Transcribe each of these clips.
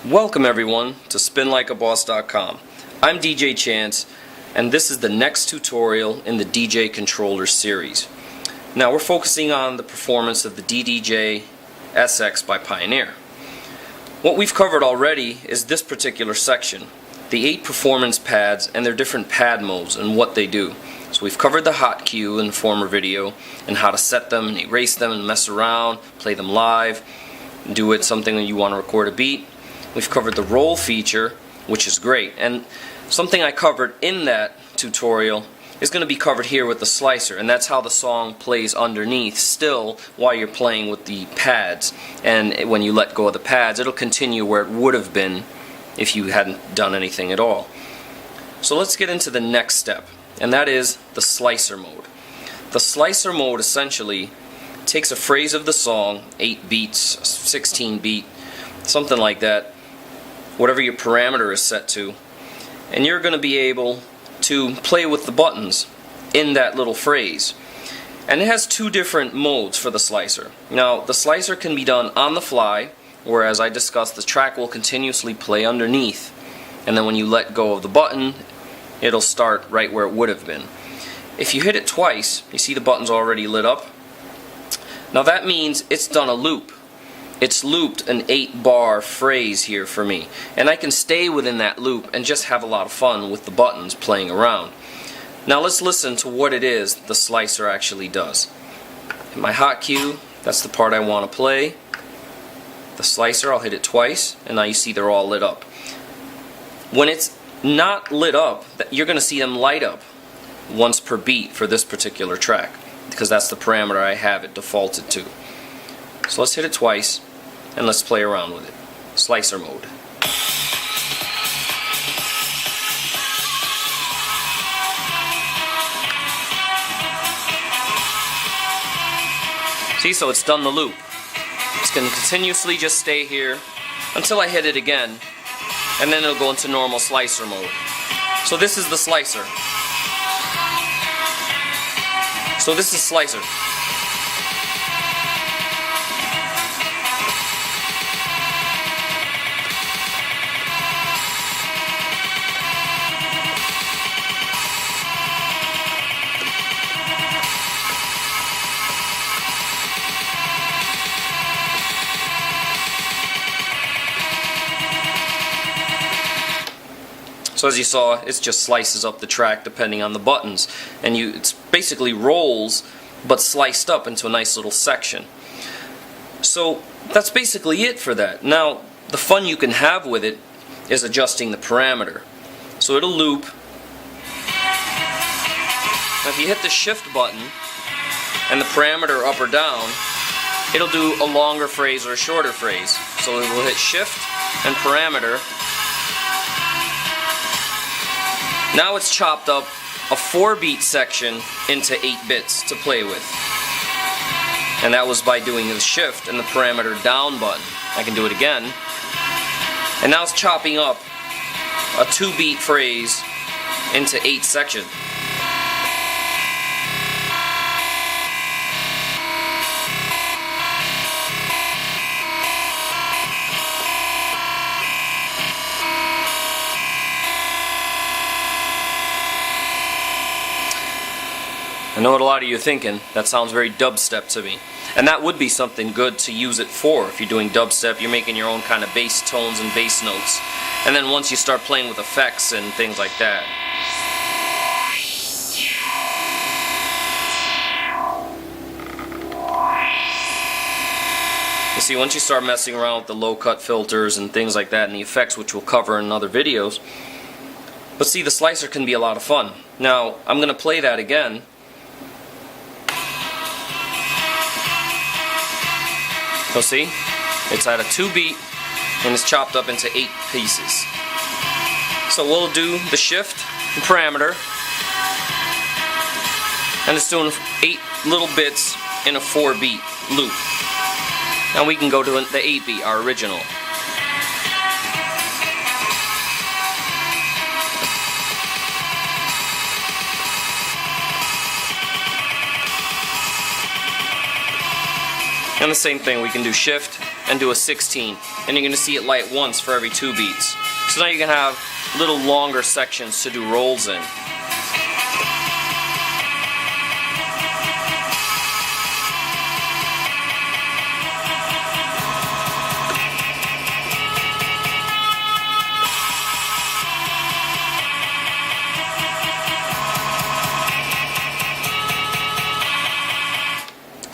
Welcome everyone to SpinLikeABoss.com. I'm DJ Chance, and this is the next tutorial in the DJ Controller series. Now we're focusing on the performance of the DDJ SX by Pioneer. What we've covered already is this particular section, the 8 performance pads and their different pad modes and what they do. So we've covered the hot cue in the former video and how to set them and erase them and mess around, play them live, do it something when you want to record a beat. We've covered the roll feature, which is great, and something I covered in that tutorial is going to be covered here with the slicer, and that's how the song plays underneath still while you're playing with the pads. And when you let go of the pads, it'll continue where it would have been if you hadn't done anything at all. So let's get into the next step, and that is the slicer mode. The slicer mode essentially takes a phrase of the song, 8 beats, 16 beat, something like that, whatever your parameter is set to, and you're going to be able to play with the buttons in that little phrase. And it has 2 different modes for the slicer. Now, the slicer can be done on the fly, where, as I discussed, the track will continuously play underneath, and then when you let go of the button, it'll start right where it would have been. If you hit it twice, you see the button's already lit up. Now that means it's done a loop. It's looped an 8-bar phrase here for me, and I can stay within that loop and just have a lot of fun with the buttons playing around. Now let's listen to what it is the slicer actually does. In my hot cue, that's the part I want to play. The slicer, I'll hit it twice, and now you see they're all lit up. When it's not lit up, you're going to see them light up once per beat for this particular track, because that's the parameter I have it defaulted to. So let's hit it twice, and let's play around with it. Slicer mode. See, so it's done the loop. It's going to continuously just stay here until I hit it again, and then it'll go into normal slicer mode. So this is the slicer. So this is slicer. So as you saw, it just slices up the track depending on the buttons, and it's basically rolls but sliced up into a nice little section. So that's basically it for that. Now the fun you can have with it is adjusting the parameter. So it'll loop. Now if you hit the shift button and the parameter up or down, it'll do a longer phrase or a shorter phrase. So it will hit shift and parameter. Now it's chopped up a 4-beat section into 8 bits to play with. And that was by doing the shift and the parameter down button. I can do it again. And now it's chopping up a 2-beat phrase into 8 sections. I know what a lot of you are thinking, that sounds very dubstep to me. And that would be something good to use it for. If you're doing dubstep, you're making your own kind of bass tones and bass notes. And then once you start playing with effects and things like that. You see, once you start messing around with the low-cut filters and things like that and the effects, which we'll cover in other videos. But see, the slicer can be a lot of fun. Now, I'm going to play that again. So see, it's at a 2-beat and it's chopped up into 8 pieces. So we'll do the shift and parameter, and it's doing 8 little bits in a 4-beat loop. Now we can go to the 8-beat, our original. And the same thing, we can do shift and do a 16, and you're going to see it light once for every 2 beats. So now you can have little longer sections to do rolls in.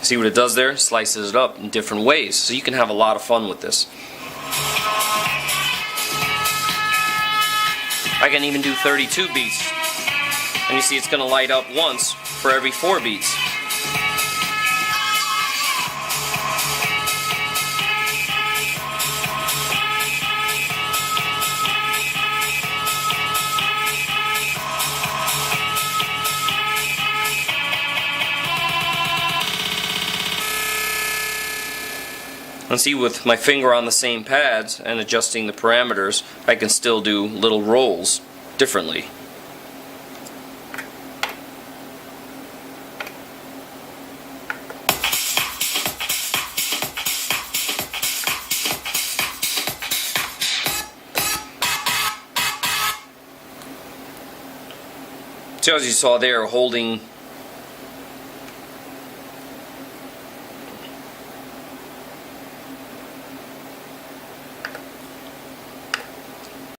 See what it does there? Slices it up in different ways, so you can have a lot of fun with this. I can even do 32 beats, and you see it's going to light up once for every 4 beats. And see, with my finger on the same pads and adjusting the parameters, I can still do little rolls differently. So as you saw there, holding